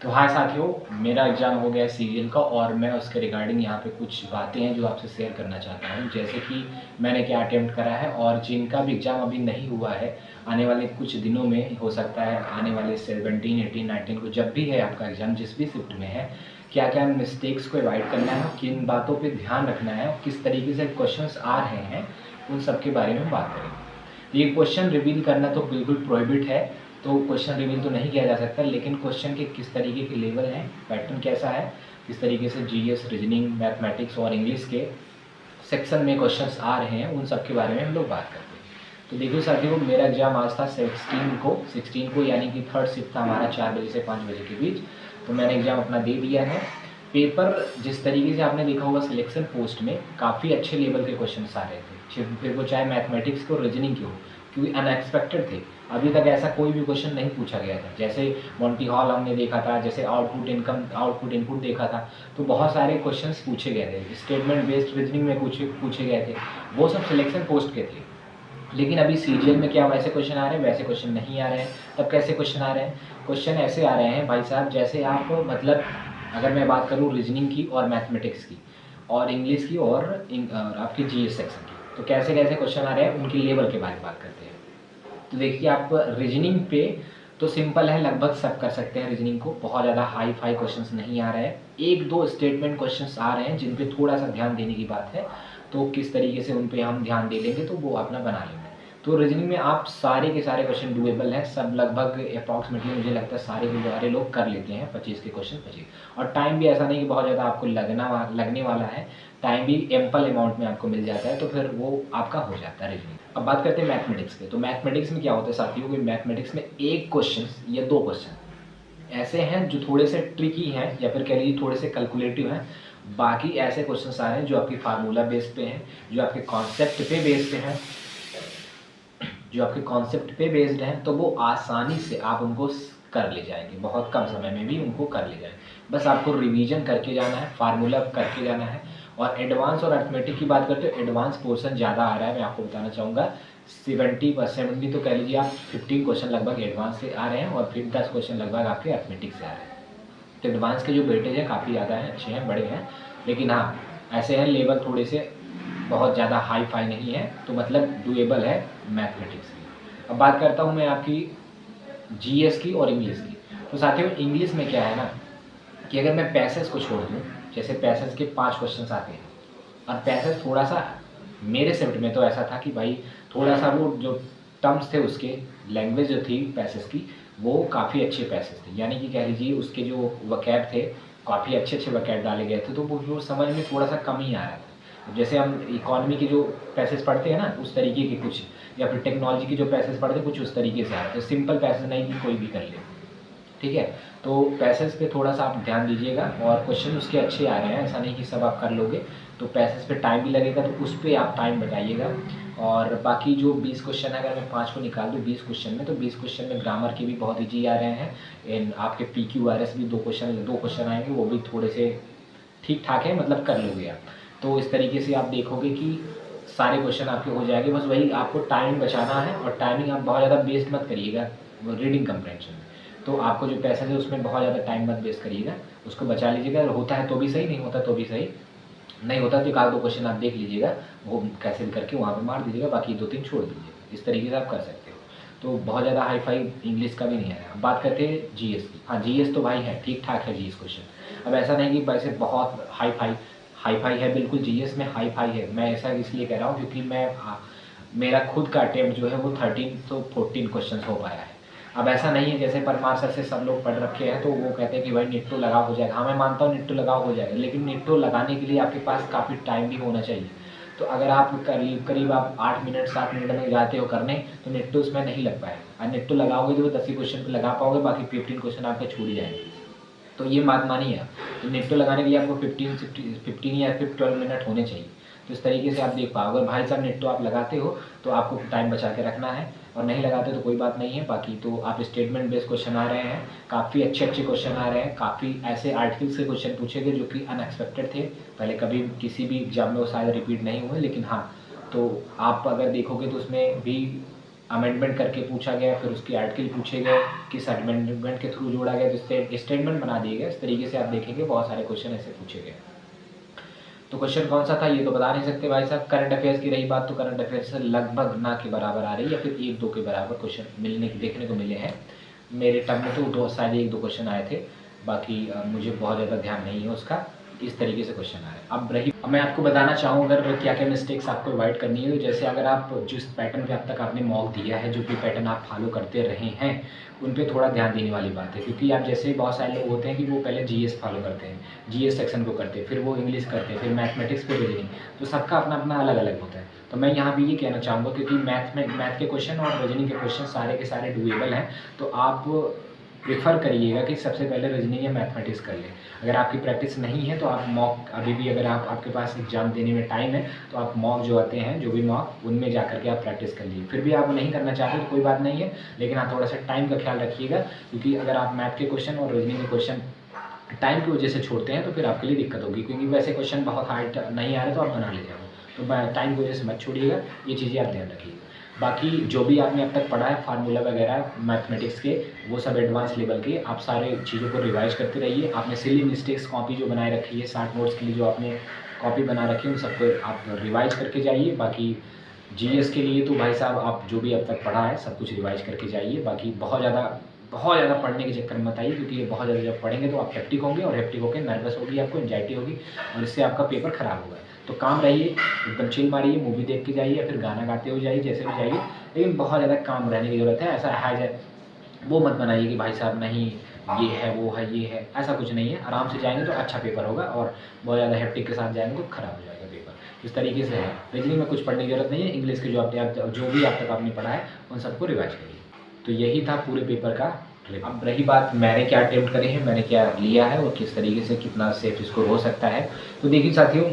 तो हाय साथियों, मेरा एग्ज़ाम हो गया सीरियल का और मैं उसके रिगार्डिंग यहाँ पे कुछ बातें हैं जो आपसे शेयर करना चाहता हूँ। जैसे कि मैंने क्या अटेम्प्ट करा है और जिनका भी एग्ज़ाम अभी नहीं हुआ है, आने वाले कुछ दिनों में हो सकता है, आने वाले 17, 18, 19 को जब भी है आपका एग्ज़ाम, जिस भी शिफ्ट में है, क्या-क्या मिस्टेक्स को अवॉइड करना है, किन बातों पे ध्यान रखना है, किस तरीके से क्वेश्चंस आ रहे हैं, उन सब के बारे में बात करेंगे। ये क्वेश्चन रिवील करना तो बिल्कुल प्रोहिबिट है, तो क्वेश्चन रिवील तो नहीं किया जा सकता, लेकिन क्वेश्चन के किस तरीके के लेवल हैं, पैटर्न कैसा है, किस तरीके से जीएस, रीजनिंग, मैथमेटिक्स और इंग्लिश के सेक्शन में क्वेश्चंस आ रहे हैं, उन सब के बारे में हम लोग बात करते हैं। तो देखिए साथियों, मेरा एग्जाम आज था 16 को यानी कि थर्ड शिफ्ट था हमारा 4 बजे से 5 बजे के बीच। तो मैंने एग्ज़ाम अपना दे दिया है। पेपर जिस तरीके से आपने देखा होगा सिलेक्शन पोस्ट में काफ़ी अच्छे लेवल के क्वेश्चन आ रहे थे, फिर वो चाहे मैथमेटिक्स की हो, रीजनिंग की हो, क्योंकि अनएक्सपेक्टेड थे। अभी तक ऐसा कोई भी क्वेश्चन नहीं पूछा गया था। जैसे मॉन्टी हॉल हमने देखा था, जैसे आउटपुट इनपुट देखा था, तो बहुत सारे क्वेश्चंस पूछे गए थे। स्टेटमेंट बेस्ड रीजनिंग में पूछे गए थे, वो सब सिलेक्शन पोस्ट के थे। लेकिन अभी सीजीएल में क्या वैसे क्वेश्चन आ रहे हैं, वैसे क्वेश्चन नहीं आ रहे हैं। तब कैसे क्वेश्चन आ रहे हैं? क्वेश्चन ऐसे आ रहे हैं भाई साहब, जैसे आप मतलब अगर मैं बात करूँ रीजनिंग की और मैथमेटिक्स की और इंग्लिश की और आपकी जीएस सेक्शन की, तो कैसे कैसे क्वेश्चन आ रहे हैं, उनकी लेवल के बारे में बात करते हैं। तो देखिए, आप रीजनिंग पे तो सिंपल है, लगभग सब कर सकते हैं रीजनिंग को, बहुत ज़्यादा हाई फाई क्वेश्चंस नहीं आ रहे हैं। एक दो स्टेटमेंट क्वेश्चंस आ रहे हैं जिन पे थोड़ा सा ध्यान देने की बात है, तो किस तरीके से उन पे हम ध्यान दे लेंगे तो वो अपना बना लेंगे। तो रीजनिंग में आप सारे के सारे क्वेश्चन डुएबल हैं, सब लगभग अप्रॉक्सीमेटली मुझे लगता है सारे के सारे लोग कर लेते हैं, 25 के क्वेश्चन 25। और टाइम भी ऐसा नहीं कि बहुत ज़्यादा आपको लगने वाला है, टाइम भी एम्पल अमाउंट में आपको मिल जाता है, तो फिर वो आपका हो जाता है रीजनिंग। अब बात करते हैं मैथमेटिक्स पे। तो मैथमेटिक्स में क्या होता है साथियों, कि मैथमेटिक्स में एक क्वेश्चन या दो क्वेश्चन ऐसे हैं जो थोड़े से ट्रिकी हैं या फिर कह लीजिए थोड़े से कैलकुलेटिव हैं। बाकी ऐसे क्वेश्चंस आ रहे हैं जो आपकी फार्मूला बेस पे हैं, जो आपके कॉन्सेप्ट पे बेस्ड हैं, तो वो आसानी से आप उनको कर ले जाएंगे, बहुत कम समय में भी उनको कर ले जाएंगे। बस आपको रिवीजन करके जाना है, फार्मूला करके जाना है। और एडवांस और अर्थमेटिक की बात करते हो, एडवांस पोर्शन ज़्यादा आ रहा है। मैं आपको बताना चाहूँगा 70% तो कह लीजिए आप 15 क्वेश्चन लगभग एडवांस से आ रहे हैं और फिर 10 क्वेश्चन लगभग आपके अर्थमेटिक से आ रहे हैं। तो एडवांस के जो वेटेज है काफ़ी ज़्यादा है, अच्छे हैं, बड़े हैं। लेकिन हाँ, ऐसे हैं लेवल थोड़े से बहुत ज़्यादा हाई फाई नहीं है, तो मतलब डुएबल है मैथमेटिक्स की। अब बात करता हूँ मैं आपकी जीएस की और इंग्लिश की। तो साथियों, इंग्लिश में क्या है ना, कि अगर मैं पैसेज को छोड़ दूँ, जैसे पैसेज के 5 क्वेश्चन आते हैं और पैसेज थोड़ा सा मेरे शिफ्ट में तो ऐसा था कि भाई थोड़ा सा वो जो टर्म्स थे, उसके लैंग्वेज जो थी पैसेज की, वो काफ़ी अच्छे पैसेज थे। यानी कि कह लीजिए उसके जो वकैब थे, काफ़ी अच्छे वकैब डाले गए थे, तो वो समझ में थोड़ा सा कम ही आ रहा था। जैसे हम इकॉनमी के जो पैसेज पढ़ते हैं ना, उस तरीके के कुछ, या फिर टेक्नोलॉजी के जो पैसेज पढ़ते हैं कुछ उस तरीके से आ रहे थे। सिंपल पैसेज नहीं कि कोई भी कर ले, ठीक है। तो पैसेज पे थोड़ा सा आप ध्यान दीजिएगा और क्वेश्चन उसके अच्छे आ रहे हैं, ऐसा नहीं कि सब आप कर लोगे। तो पैसेज पे टाइम भी लगेगा, तो उस पर आप टाइम बताइएगा। और बाकी जो 20 क्वेश्चन है, अगर मैं 5 को निकाल दूँ 20 क्वेश्चन में, तो 20 क्वेश्चन में ग्रामर के भी बहुत ईजी आ रहे हैं। आपके PQRS भी दो क्वेश्चन आएंगे, वो भी थोड़े से ठीक ठाक है, मतलब कर लोगे आप। तो इस तरीके से आप देखोगे कि सारे क्वेश्चन आपके हो जाएंगे। बस वही आपको टाइम बचाना है, और टाइमिंग आप बहुत ज़्यादा वेस्ट मत करिएगा रीडिंग कंप्रेंशन में। तो आपको जो पैसेज है उसमें बहुत ज़्यादा टाइम मत वेस्ट करिएगा, उसको बचा लीजिएगा। अगर होता है तो भी सही, नहीं होता तो भी सही। नहीं होता तो एक आध दो क्वेश्चन आप देख लीजिएगा, वो कैसे भी करके वहाँ पे मार दीजिएगा, बाकी 2-3 छोड़ दीजिएगा। इस तरीके से आप कर सकते हो। तो बहुत ज़्यादा हाई फाई इंग्लिश का भी नहीं है। अब बात करते हैं जीएस की। हाँ, जीएस तो भाई है, ठीक ठाक है जीएस क्वेश्चन। अब ऐसा नहीं कि वैसे बहुत हाई फाई है, बिल्कुल जीएस में हाई फाई है। मैं ऐसा इसलिए कह रहा हूँ क्योंकि मेरा खुद का अटेम्प्ट जो है वो 13 तो 14 क्वेश्चन हो पाया है। अब ऐसा नहीं है जैसे परमार सर से सब लोग पढ़ रखे हैं तो वो कहते हैं कि भाई निट्टो लगाव हो जाएगा। हाँ, मैं मानता हूँ निट्टो लगाव हो जाएगा, लेकिन निट्टो लगाने के लिए आपके पास काफ़ी टाइम भी होना चाहिए। तो अगर आप करीब आप 8 मिनट 7 मिनट में जाते हो करने, तो निट्टो उसमें नहीं लग पाएगा। और निट्टो लगाओगे तो 10 ही क्वेश्चन पर लगा पाओगे, बाकी 15 क्वेश्चन आपके छूट जाएंगे। तो ये बात मानिए आप। तो निट्टो लगाने के लिए आपको 15 या फिर 12 मिनट होने चाहिए। तो इस तरीके से आप देख पाओ। अगर भाई साहब निट्टो आप लगाते हो तो आपको टाइम बचा के रखना है, और नहीं लगाते तो कोई बात नहीं है। बाकी तो आप स्टेटमेंट बेस्ड क्वेश्चन आ रहे हैं, काफ़ी अच्छे क्वेश्चन आ रहे हैं, काफ़ी ऐसे आर्टिकल्स के क्वेश्चन पूछे गए जो कि अनएक्सपेक्टेड थे, पहले कभी किसी भी एग्जाम में वो शायद रिपीट नहीं हुए। लेकिन हाँ, तो आप अगर देखोगे तो उसमें भी अमेंडमेंट करके पूछा गया, फिर उसके आर्टिकल पूछे गए, किस अमेंडमेंट के थ्रू जोड़ा गया, तो स्टेटमेंट बना दिए गए। इस तरीके से आप देखेंगे बहुत सारे क्वेश्चन ऐसे पूछे गए। तो क्वेश्चन कौन सा था ये तो बता नहीं सकते भाई साहब। करंट अफेयर्स की रही बात, तो करंट अफेयर्स से लगभग ना के बराबर आ रही है, या फिर 1-2 के बराबर क्वेश्चन देखने को मिले हैं। मेरे टर्म में तो शायद 1-2 क्वेश्चन आए थे, बाकी मुझे बहुत ज़्यादा ध्यान नहीं है उसका। इस तरीके से क्वेश्चन आए। अब मैं आपको बताना चाहूँ अगर क्या क्या मिस्टेक्स आपको अवॉइड करनी है। तो जैसे अगर आप जिस पैटर्न पे अब तक आपने मॉक दिया है, जो भी पैटर्न आप फॉलो करते रहे हैं, उन पे थोड़ा ध्यान देने वाली बात है। क्योंकि आप जैसे बहुत सारे लोग होते हैं कि वो पहले जीएस फॉलो करते हैं, जीएस सेक्शन को करते हैं, फिर वो इंग्लिश करते हैं, फिर मैथमेटिक्स पे रीजनिंग, तो सबका अपना अपना अलग अलग होता है। तो मैं यहाँ भी ये कहना चाहूँगा क्योंकि मैथ के क्वेश्चन और रीजनिंग के क्वेश्चन सारे के सारे डुएबल हैं, तो आप प्रेफर करिएगा कि सबसे पहले रीजनिंग या मैथमेटिक्स कर लें। अगर आपकी प्रैक्टिस नहीं है तो आप मॉक अभी भी, अगर आपके पास एग्जाम देने में टाइम है तो आप मॉक जो आते हैं, जो भी मॉक, उनमें जा करके आप प्रैक्टिस कर लीजिए। फिर भी आप नहीं करना चाहते तो कोई बात नहीं है, लेकिन आप थोड़ा सा टाइम का ख्याल रखिएगा, क्योंकि अगर आप मैथ के क्वेश्चन और रीजनिंग के क्वेश्चन टाइम की वजह से छोड़ते हैं तो फिर आपके लिए दिक्कत होगी। क्योंकि वैसे क्वेश्चन बहुत हार्ड नहीं आ रहे तो आप बना लीजिएगा, तो टाइम की वजह से मत छोड़िएगा, ये चीज़ें आप ध्यान रखिएगा। बाकी जो भी आपने अब तक पढ़ा है फार्मूला वगैरह मैथमेटिक्स के, वो सब एडवांस लेवल के, आप सारे चीज़ों को रिवाइज करते रहिए। आपने सिली मिस्टेक्स कॉपी जो बनाए रखी है, 60 नोट्स के लिए जो आपने कॉपी बना रखी है, उन सबको आप रिवाइज करके जाइए। बाकी जीएस के लिए तो भाई साहब आप जो भी अब तक पढ़ा है सब कुछ रिवाइज करके जाइए। बाकी बहुत ज़्यादा पढ़ने के चक्कर में मत आइए, क्योंकि ये बहुत ज़्यादा जब पढ़ेंगे तो आप हेक्टिक होंगे, और हेक्टिक होकर नर्वस होगी, आपको एंजाइटी होगी, और इससे आपका पेपर ख़राब होगा। तो काम रहिए, एकदम चिल मारिए, मूवी देख के जाइए या फिर गाना गाते हुए जाइए, जैसे भी जाइए, लेकिन बहुत ज़्यादा काम रहने की ज़रूरत है। ऐसा है वो मत बनाइए कि भाई साहब नहीं ये है वो है ये है, ऐसा कुछ नहीं है। आराम से जाएंगे तो अच्छा पेपर होगा, और बहुत ज़्यादा हेक्टिक के साथ जाएंगे तो ख़राब हो जाएगा पेपर। इस तरीके से है। रीजनिंग में कुछ पढ़ने की जरूरत नहीं है, इंग्लिश के जो भी आप तक आपने पढ़ा है उन सबको रिवाइज करिए। तो यही था पूरे पेपर का। अब रही बात मैंने क्या अटेम्प्ट करे हैं, मैंने क्या लिया है और किस तरीके से कितना सेफ स्कोर हो सकता है। तो देखिए साथियों,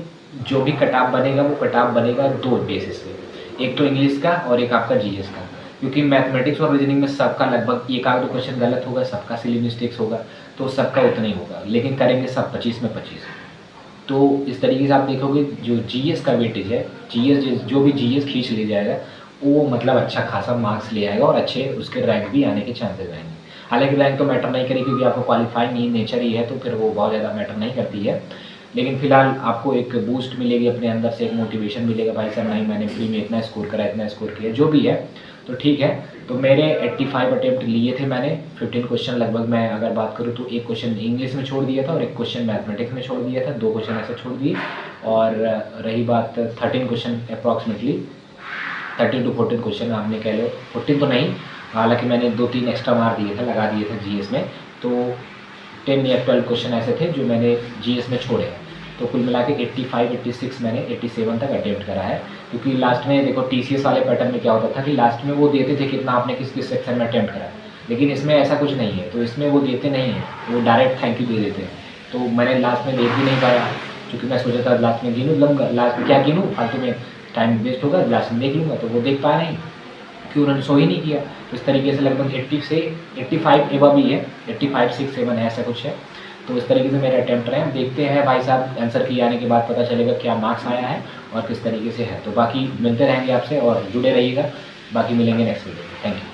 जो भी कटऑफ बनेगा वो कटऑफ बनेगा 2 बेसिस पे, एक तो इंग्लिश का और एक आपका जीएस का। क्योंकि मैथमेटिक्स और रीजनिंग में सबका लगभग 1-2 क्वेश्चन गलत होगा, सबका सिली मिस्टेक्स होगा, तो सबका उतना ही होगा, लेकिन करेंगे सब 25 में 25। तो इस तरीके से आप देखोगे जो जीएस का वेटेज है, जो भी जीएस खींच ले जाएगा वो मतलब अच्छा खासा मार्क्स ले आएगा और अच्छे उसके रैंक भी आने के चांसेस रहेंगे। हालांकि रैंक तो मैटर नहीं करेगी, क्योंकि आपको क्वालिफाई नहीं नेचर ही है, तो फिर वो बहुत ज़्यादा मैटर नहीं करती है। लेकिन फिलहाल आपको एक बूस्ट मिलेगी अपने अंदर से, एक मोटिवेशन मिलेगा, भाई साहब नहीं मैंने प्री में इतना स्कोर करा, इतना स्कोर किया, जो भी है तो ठीक है। तो मेरे 85 अटेम्प्ट लिए थे मैंने, 15 क्वेश्चन लगभग मैं अगर बात करूँ तो 1 क्वेश्चन इंग्लिश में छोड़ दिया था और 1 क्वेश्चन मैथमेटिक्स में छोड़ दिया था, 2 क्वेश्चन ऐसे छोड़ दिए। और रही बात 13 क्वेश्चन अप्रॉक्सीमेटली 13 to 14 क्वेश्चन आपने कह लो, 14 तो नहीं, हालांकि मैंने 2-3 एक्स्ट्रा मार दिए थे, लगा दिए थे जीएस में। तो 10 या 12 क्वेश्चन ऐसे थे जो मैंने जीएस में छोड़े हैं। तो कुल मिला के 85, 86 मैंने 87 तक अटेम्प्ट करा है। क्योंकि लास्ट में देखो टीसीएस वाले पैटर्न में क्या होता था कि लास्ट में वो देते थे कितना आपने किस किस सेक्शन में अटेम्प्ट करा है, लेकिन इसमें ऐसा कुछ नहीं है। तो इसमें वो देते नहीं हैं, वो डायरेक्ट थैंक यू दे देते हैं। तो मैंने लास्ट में देख भी नहीं पाया, क्योंकि मैं सोचा था लास्ट में गिनूँ, लास्ट में क्या गिनूँ, फालतू में टाइम वेस्ट होगा, लास्ट में देख लूँगा, तो वो देख पाया नहीं, क्योंकि उन्होंने शो ही नहीं किया। तो इस तरीके से लगभग 80 से 85 एबव ही है, 85, 6, 7 है, ऐसा कुछ है। तो इस तरीके से मेरे अटेम्प्ट रहे हैं। देखते हैं भाई साहब आंसर की आने के बाद पता चलेगा क्या मार्क्स आया है और किस तरीके से है। तो बाकी मिलते रहेंगे आपसे और जुड़े रहिएगा। बाकी मिलेंगे नेक्स्ट वीडियो में। Thank you.